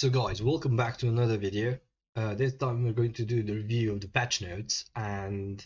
So guys, welcome back to another video. This time we're going to do the review of the patch notes, and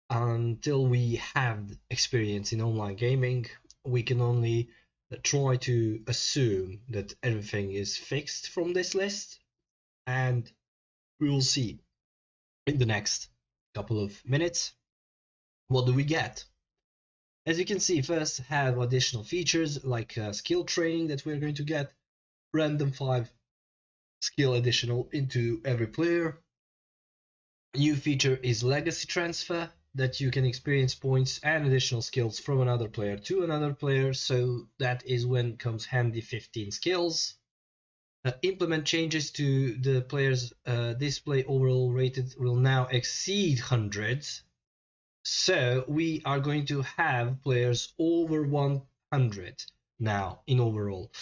until we have experience in online gaming, we can only try to assume that everything is fixed from this list, and we will see in the next couple of minutes what do we get. As you can see, first have additional features like skill training that we're going to get, random 5 skill additional into every player. A new feature is legacy transfer, that you can experience points and additional skills from another player to another player, so that is when comes handy 15 skills. Implement changes to the players' display overall rated will now exceed 100, so we are going to have players over 100 now in overall.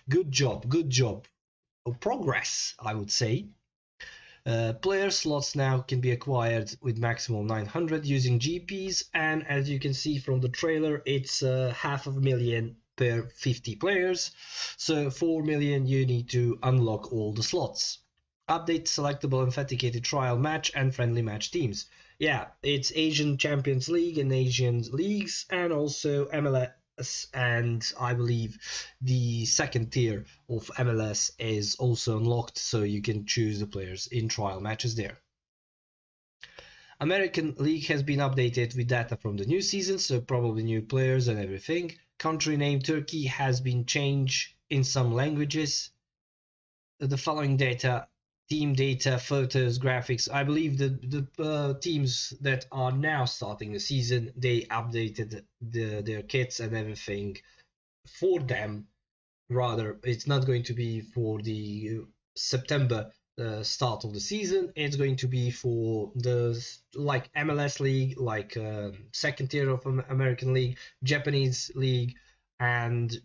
Good job, good job. Progress, I would say. Player slots now can be acquired with maximum 900 using GPs, and as you can see from the trailer, it's 500,000 per 50 players, so 4 million you need to unlock all the slots. Update selectable authenticated trial match and friendly match teams. Yeah, it's Asian Champions League and Asian leagues, and also MLS, and I believe the second tier of MLS is also unlocked, so you can choose the players in trial matches there. American League has been updated with data from the new season, so probably new players and everything. Country name Turkey has been changed in some languages. The following data: team data, photos, graphics. I believe the teams that are now starting the season, they updated their kits and everything for them. Rather, it's not going to be for the September start of the season. It's going to be for the like MLS League, like second tier of American League, Japanese League, and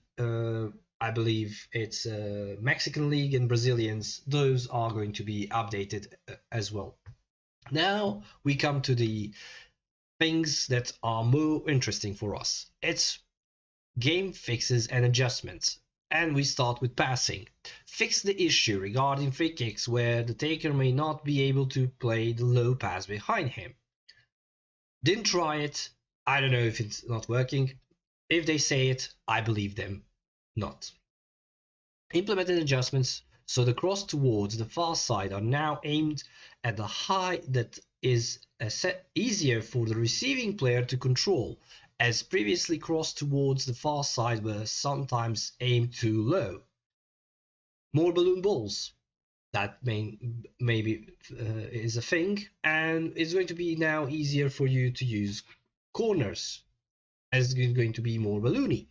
I believe it's Mexican League and Brazilians. Those are going to be updated as well. Now we come to the things that are more interesting for us. It's game fixes and adjustments. And we start with passing. Fix the issue regarding free kicks where the taker may not be able to play the low pass behind him. Didn't try it. I don't know if it's not working. If they say it, I believe them not. Implemented adjustments so the cross towards the far side are now aimed at the height that is easier for the receiving player to control, as previously cross towards the far side were sometimes aimed too low. More balloon balls. That maybe is a thing, and it's going to be now easier for you to use corners, as it's going to be more balloony.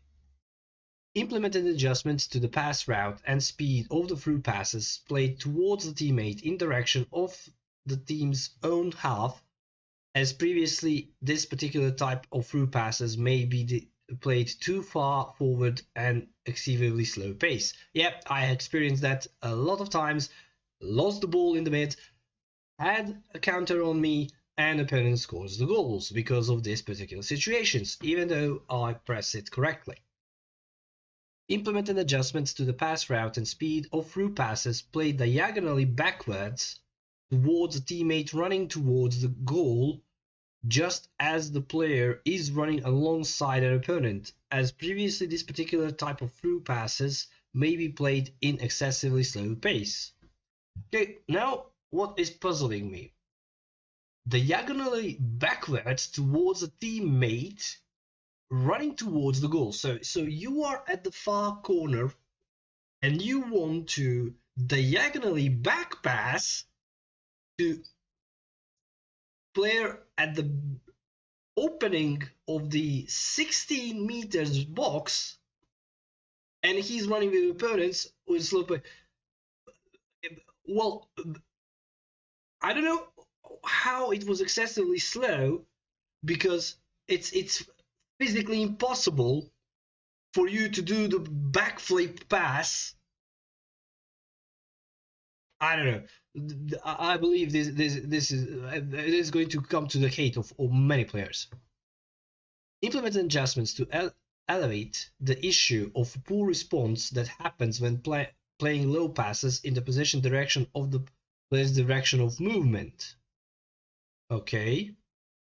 Implemented adjustments to the pass route and speed of the through passes played towards the teammate in direction of the team's own half, as previously this particular type of through passes may be played too far forward and excessively slow pace. Yep, I experienced that a lot of times, lost the ball in the mid, had a counter on me, and opponent scores the goals because of this particular situations, even though I press it correctly. Implemented adjustments to the pass route and speed of through passes played diagonally backwards towards a teammate running towards the goal, just as the player is running alongside an opponent, as previously this particular type of through passes may be played in excessively slow pace. Okay, now what is puzzling me? Diagonally backwards towards a teammate running towards the goal. So you are at the far corner and you want to diagonally back pass to player at the opening of the 16 meters box, and he's running with opponents with slow play. Well, I don't know how it was excessively slow, because it's physically impossible for you to do the backflip pass. I don't know. I believe this is going to come to the hate of many players. Implement adjustments to elevate the issue of poor response that happens when playing low passes in the position direction of the player's direction of movement. Okay,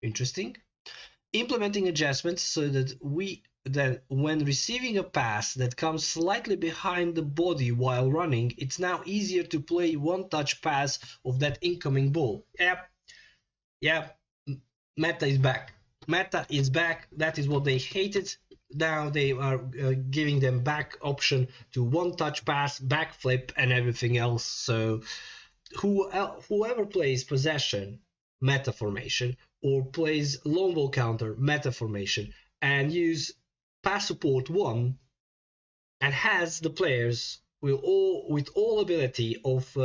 interesting. Implementing adjustments so that when receiving a pass that comes slightly behind the body while running, it's now easier to play one-touch pass of that incoming ball. Yep, meta is back. Meta is back. That is what they hated. Now they are giving them back option to one-touch pass, backflip, and everything else. So whoever plays possession, meta formation, or plays long ball counter, meta formation, and use pass support 1 and has the players with all ability of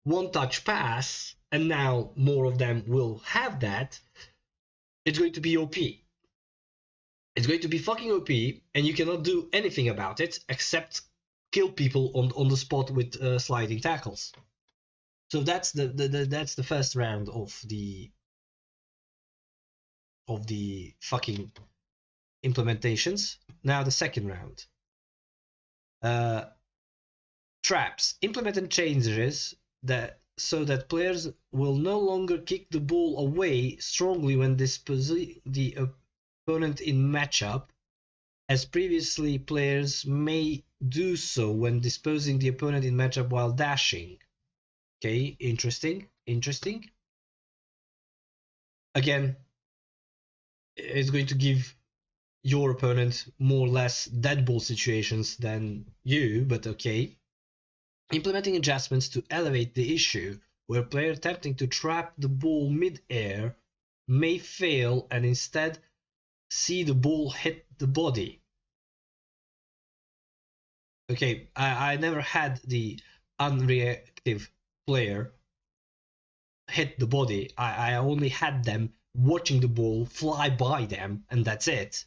one touch pass, and now more of them will have that, it's going to be OP. It's going to be fucking OP, and you cannot do anything about it except kill people on the spot with sliding tackles. So that's the first round of the fucking implementations. Now the second round. Traps. Implemented changes so that players will no longer kick the ball away strongly when disposing the opponent in matchup, as previously players may do so when disposing the opponent in matchup while dashing. Okay, interesting. Again, it's going to give your opponent more or less dead ball situations than you, but okay. Implementing adjustments to elevate the issue where player attempting to trap the ball mid-air may fail and instead see the ball hit the body. Okay, I never had the unreactive player hit the body. I only had them watching the ball fly by them, and that's it.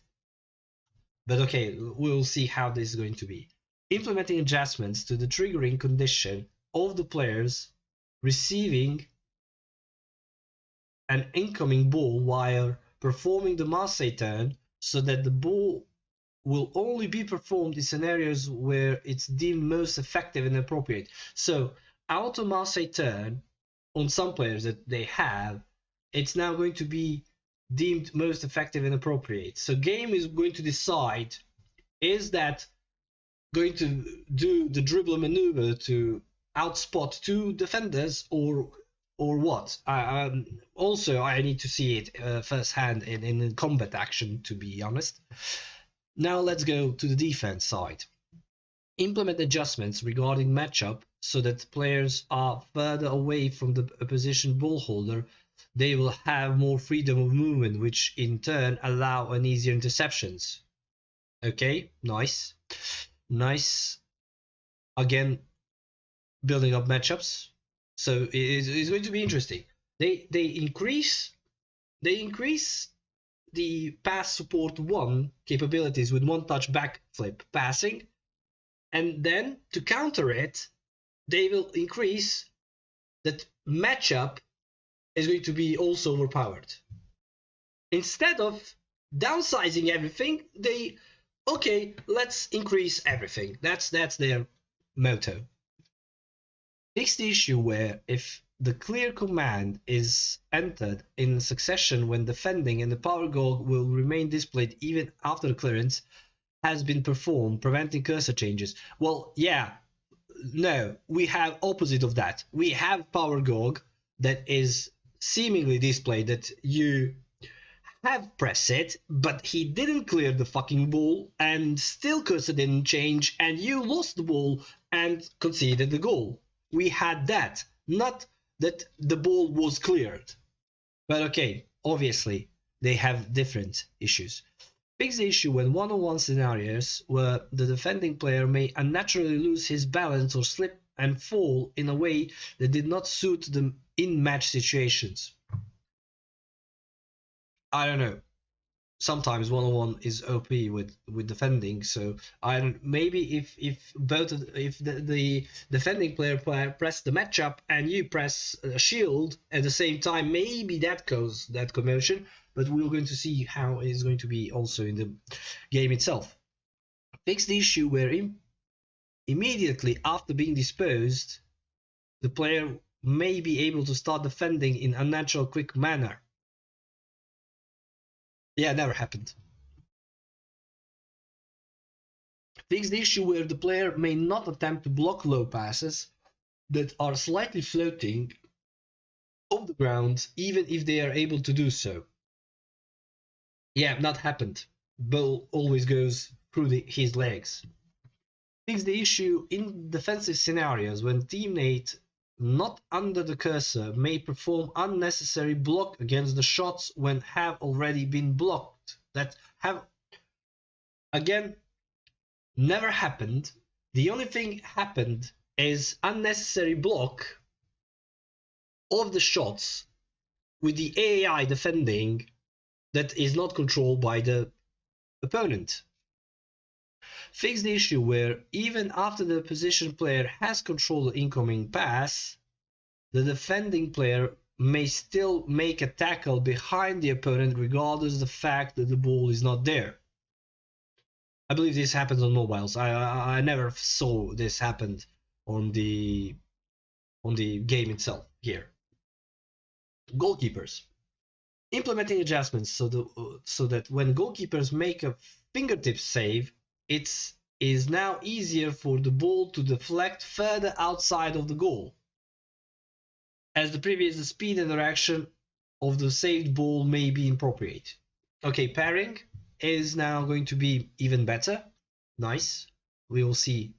But okay, we'll see how this is going to be. Implementing adjustments to the triggering condition of the players receiving an incoming ball while performing the Marseille turn, so that the ball will only be performed in scenarios where it's deemed most effective and appropriate. So auto Marseille turn on some players that they have, it's now going to be deemed most effective and appropriate. So game is going to decide, is that going to do the dribble maneuver to outspot two defenders or what? Also, I need to see it firsthand in combat action, to be honest. Now let's go to the defense side. Implement adjustments regarding matchup so that players are further away from the opposition ball holder. They will have more freedom of movement, which in turn allow an easier interceptions. Okay, nice. Again, building up matchups. So it's going to be interesting. They increase the pass support 1 capabilities with one touch backflip passing, and then to counter it, they will increase that matchup is going to be also overpowered. Instead of downsizing everything, let's increase everything. That's their motto. Fix the issue where if the clear command is entered in succession when defending, and the power goal will remain displayed even after the clearance has been performed, preventing cursor changes. Well, yeah, no, we have opposite of that. We have power GOG that is seemingly displayed that you have pressed it, but he didn't clear the fucking ball, and still cursor didn't change, and you lost the ball and conceded the goal. We had that, not that the ball was cleared. But okay, obviously they have different issues. Fix the issue when one-on-one scenarios where the defending player may unnaturally lose his balance or slip and fall in a way that did not suit the in-match situations. I don't know. Sometimes one-on-one is OP with defending, so maybe if the defending player press the matchup and you press a shield at the same time, maybe that causes that commotion. But we're going to see how it is going to be also in the game itself. Fix the issue where immediately after being disposed, the player may be able to start defending in unnatural quick manner. Yeah, never happened. Fix the issue where the player may not attempt to block low passes that are slightly floating off the ground, even if they are able to do so. Yeah, not happened. Ball always goes through his legs. Fix the issue in defensive scenarios when teammate not under the cursor may perform unnecessary block against the shots when have already been blocked. That have, again, never happened. The only thing happened is unnecessary block of the shots with the AI defending that is not controlled by the opponent. Fix the issue where even after the position player has controlled the incoming pass, the defending player may still make a tackle behind the opponent regardless of the fact that the ball is not there. I believe this happens on mobiles. I never saw this happen on the game itself here. Goalkeepers. Implementing adjustments so that when goalkeepers make a fingertip save, it is now easier for the ball to deflect further outside of the goal. As the previous, the speed and direction of the saved ball may be inappropriate. Okay, pairing is now going to be even better. Nice. We will see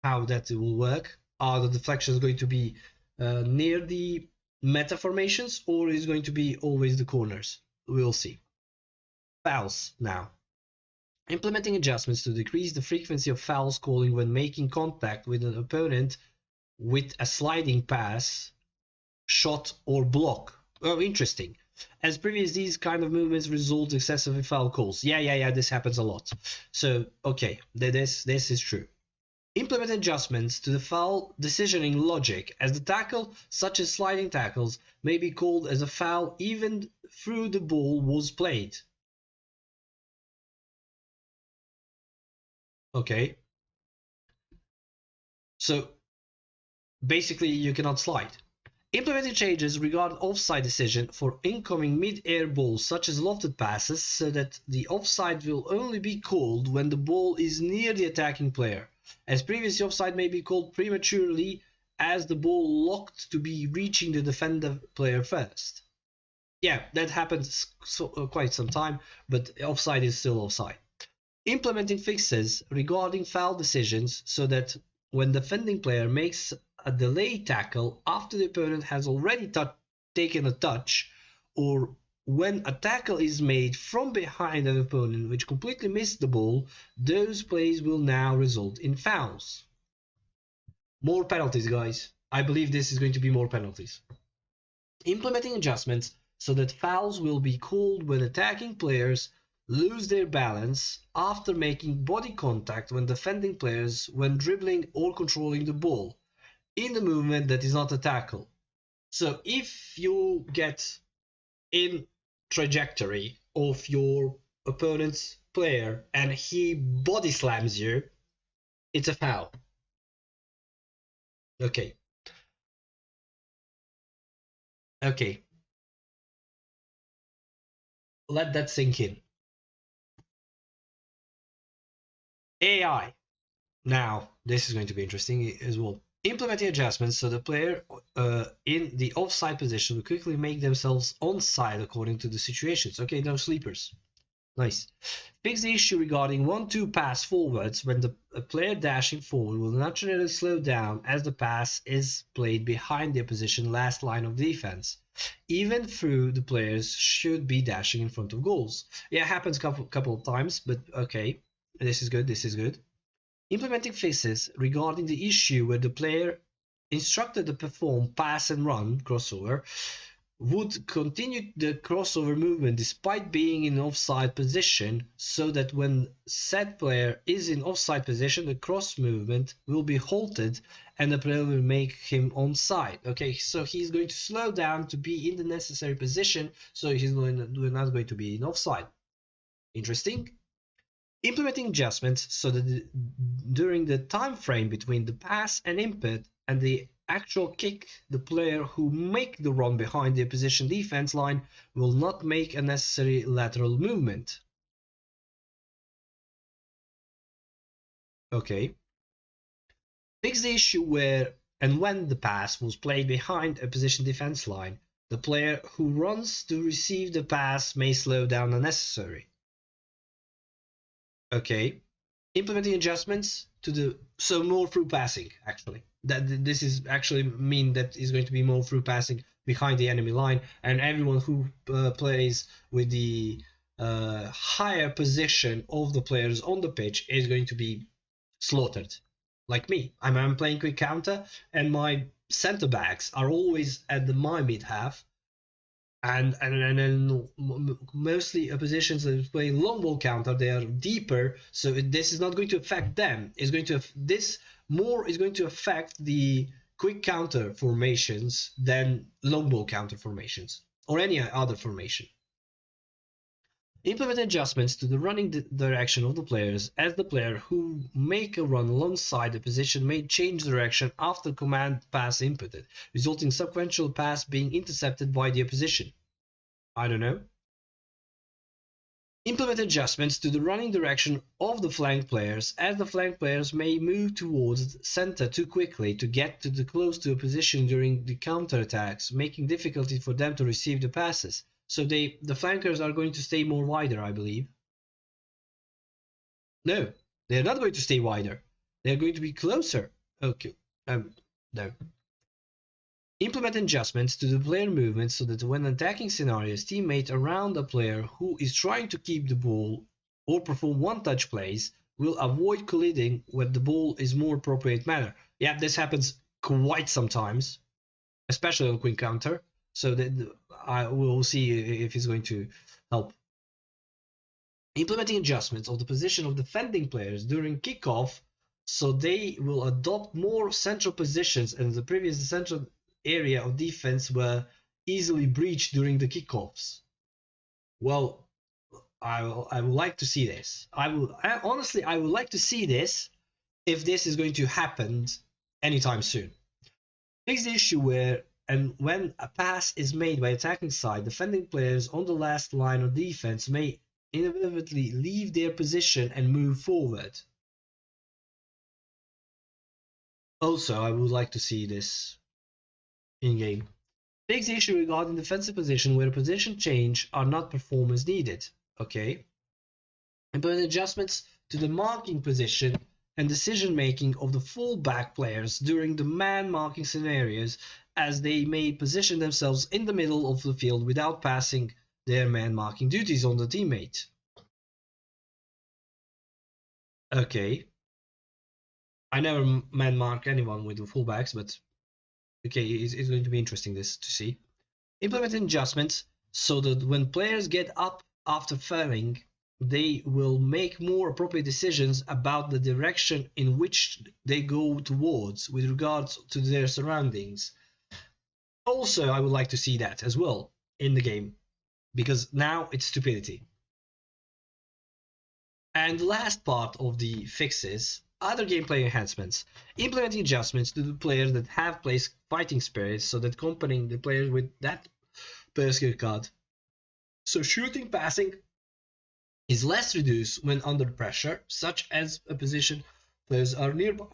how that will work. Are the deflections going to be near the meta formations, or is it going to be always the corners? We'll see. Fouls now. Implementing adjustments to decrease the frequency of fouls calling when making contact with an opponent with a sliding pass, shot, or block. Oh, interesting. As previous, these kind of movements result excessive in foul calls. Yeah, this happens a lot. So, okay, this is true. Implement adjustments to the foul decisioning logic, as the tackle, such as sliding tackles, may be called as a foul even through the ball was played. Okay. So, basically, you cannot slide. Implementing changes regarding offside decision for incoming mid-air balls such as lofted passes so that the offside will only be called when the ball is near the attacking player. As previously, offside may be called prematurely as the ball looked to be reaching the defender player first. Yeah, that happens quite some time, but offside is still offside. Implementing fixes regarding foul decisions so that when the defending player makes a delayed tackle after the opponent has already taken a touch, or when a tackle is made from behind an opponent which completely missed the ball, those plays will now result in fouls. More penalties, guys. I believe this is going to be more penalties. Implementing adjustments so that fouls will be called when attacking players lose their balance after making body contact when defending players when dribbling or controlling the ball in the movement that is not a tackle. So if you get in trajectory of your opponent's player and he body slams you, it's a foul. Okay. Let that sink in. AI. Now, this is going to be interesting as well. Implementing adjustments so the player in the offside position will quickly make themselves onside according to the situations. Okay, no sleepers. Nice. Fix the issue regarding 1-2 pass forwards when the player dashing forward will naturally slow down as the pass is played behind the opposition last line of defense. Even through the players should be dashing in front of goals. Yeah, it happens a couple of times, but okay. This is good. Implementing fixes regarding the issue where the player instructed to perform pass and run crossover would continue the crossover movement despite being in offside position, so that when said player is in offside position, the cross movement will be halted and the player will make him onside. Okay, so he's going to slow down to be in the necessary position, so he's not going to be in offside. Interesting. Implementing adjustments so that during the time frame between the pass and input and the actual kick, the player who make the run behind the opposition defense line will not make a necessary lateral movement. Okay. Fix the issue where and when the pass was played behind a position defense line, the player who runs to receive the pass may slow down unnecessarily. Okay. Implementing adjustments to the more through passing actually. That this is actually mean that is going to be more through passing behind the enemy line, and everyone who plays with the higher position of the players on the pitch is going to be slaughtered. Like me, I'm playing quick counter, and my center backs are always at my mid half, and then mostly positions that play long ball counter, they are deeper, so this is not going to affect them. It's going to this more is going to affect the quick counter formations than long ball counter formations or any other formation. Implement adjustments to the running direction of the players, as the player who make a run alongside the position may change direction after command pass inputted, resulting in sequential pass being intercepted by the opposition. I don't know. Implement adjustments to the running direction of the flank players, as the flank players may move towards the center too quickly to get close to a position during the counter attacks, making difficulty for them to receive the passes. So the flankers are going to stay more wider, I believe. No, they're not going to stay wider. They're going to be closer. Okay. No. Implement adjustments to the player movement so that when attacking scenarios, teammates around a player who is trying to keep the ball or perform one-touch plays will avoid colliding with the ball in more appropriate manner. Yeah, this happens quite sometimes, especially on quick counter. So that I will see if it's going to help. Implementing adjustments of the position of defending players during kickoff so they will adopt more central positions, and the previous central area of defense were easily breached during the kickoffs. Well, I would like to see this. Honestly, I would like to see this if this is going to happen anytime soon. Fix the issue where and when a pass is made by attacking side, defending players on the last line of defense may inevitably leave their position and move forward. Also, I would like to see this in game. Fix the issue regarding defensive position where position change are not performed as needed. Okay. Implement adjustments to the marking position and decision making of the fullback players during the man marking scenarios, as they may position themselves in the middle of the field without passing their man marking duties on the teammate. Okay. I never man mark anyone with the fullbacks, but okay, it's going to be interesting this to see. Implement adjustments so that when players get up after fouling, they will make more appropriate decisions about the direction in which they go towards with regards to their surroundings. Also, I would like to see that as well in the game, because now it's stupidity. And the last part of the fixes, other gameplay enhancements. Implementing adjustments to the players that have placed fighting spirits so that accompanying the players with that player skill card. So shooting, passing is less reduced when under pressure, such as a position players are nearby.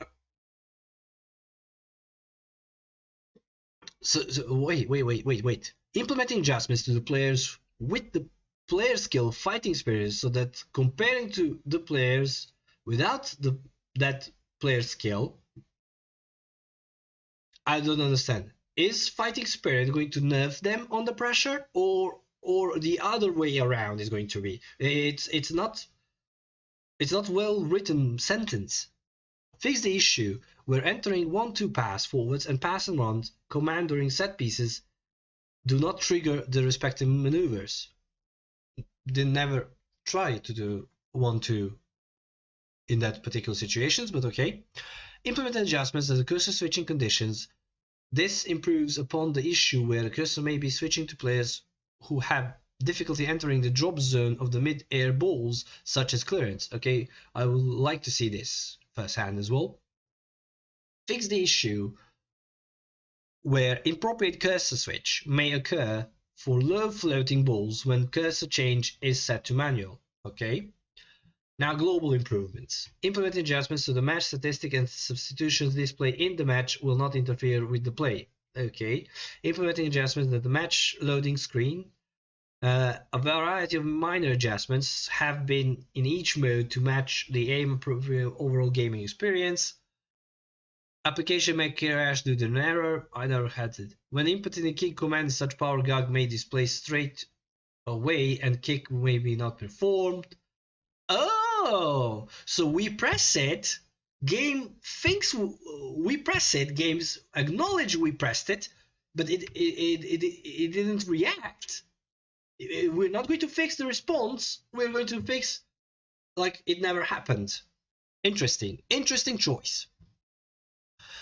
So wait. Implementing adjustments to the players with the player skill fighting spirit so that comparing to the players without that player skill, I don't understand. Is fighting spirit going to nerf them under pressure, or the other way around is going to be? It's not well written sentence. Fix the issue where entering 1-2 pass forwards and pass and runs command during set pieces do not trigger the respective maneuvers. They never try to do 1-2 in that particular situations, but okay. Implement adjustments to the cursor switching conditions. This improves upon the issue where the cursor may be switching to players who have difficulty entering the drop zone of the mid-air balls, such as clearance. Okay, I would like to see this firsthand as well. Fix the issue where inappropriate cursor switch may occur for low floating balls when cursor change is set to manual. Okay. Now, global improvements. Implement adjustments so the match statistic and substitutions displayed in the match will not interfere with the play. Okay. Implementing adjustments that the match loading screen. A variety of minor adjustments have been in each mode to match the aim appropriate overall gaming experience. Application may crash due to an error. I never had it. When inputting a kick command, such power gag may display straight away and kick may be not performed. Oh, so we press it, game thinks we press it, games acknowledge we pressed it, but it didn't react. We're not going to fix the response, we're going to fix like it never happened. Interesting choice.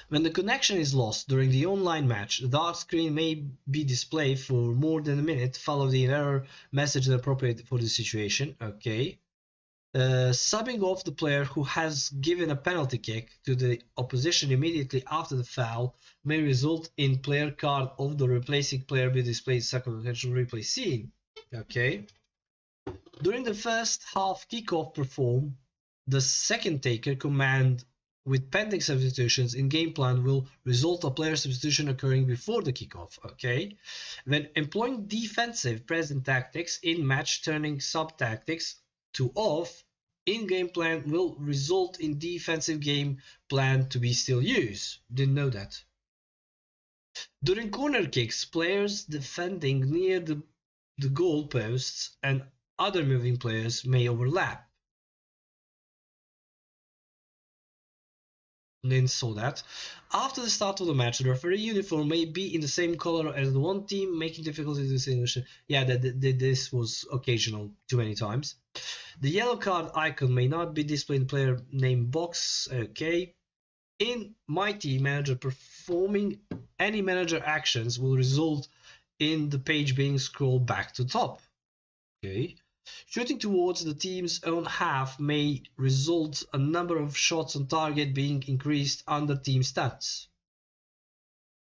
When the connection is lost during the online match, the dark screen may be displayed for more than a minute, followed the error message appropriate for the situation. Okay. Subbing off the player who has given a penalty kick to the opposition immediately after the foul may result in player card of the replacing player be displayed second potential replay scene. Okay. During the first half kickoff perform, the second taker command with pending substitutions in game plan will result a player substitution occurring before the kickoff. Okay. When employing defensive present tactics in match, turning sub tactics to off in game plan will result in defensive game plan to be still used. Didn't know that. During corner kicks, players defending near the goal posts and other moving players may overlap. Didn't saw that. After the start of the match, the referee uniform may be in the same color as the one team, making difficulty to distinguish. Yeah, this was occasional too many times. The yellow card icon may not be displayed in the player name box. Okay. In my team, manager performing any manager actions will result in the page being scrolled back to top. Okay. Shooting towards the team's own half may result a number of shots on target being increased under team stats.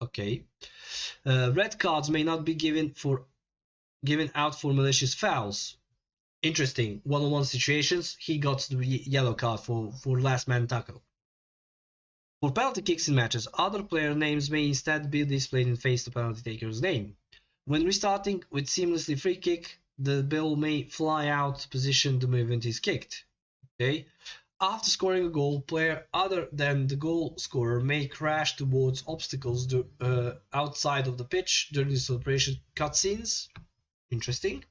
Okay. Red cards may not be given out for malicious fouls. Interesting. One-on-one situations, he got the yellow card for last man tackle. For penalty kicks in matches, other player names may instead be displayed in face the penalty taker's name. When restarting with seamlessly free kick, the ball may fly out position the movement is kicked. Okay. After scoring a goal, player other than the goal scorer may crash towards obstacles outside of the pitch during the celebration cutscenes. Interesting.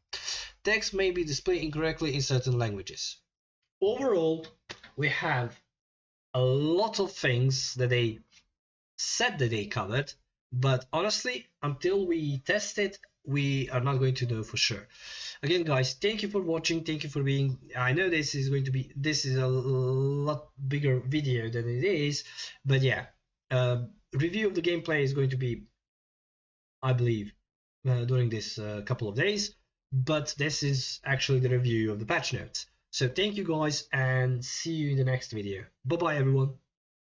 Text may be displayed incorrectly in certain languages. Overall, we have a lot of things that they said that they covered, but honestly, until we test it, we are not going to know for sure. Again, guys, thank you for watching. Thank you for being. I know this is a lot bigger video than it is, but yeah, review of the gameplay is going to be, I believe, during this couple of days. But this is actually the review of the patch notes. So thank you guys, and see you in the next video. Bye bye, everyone.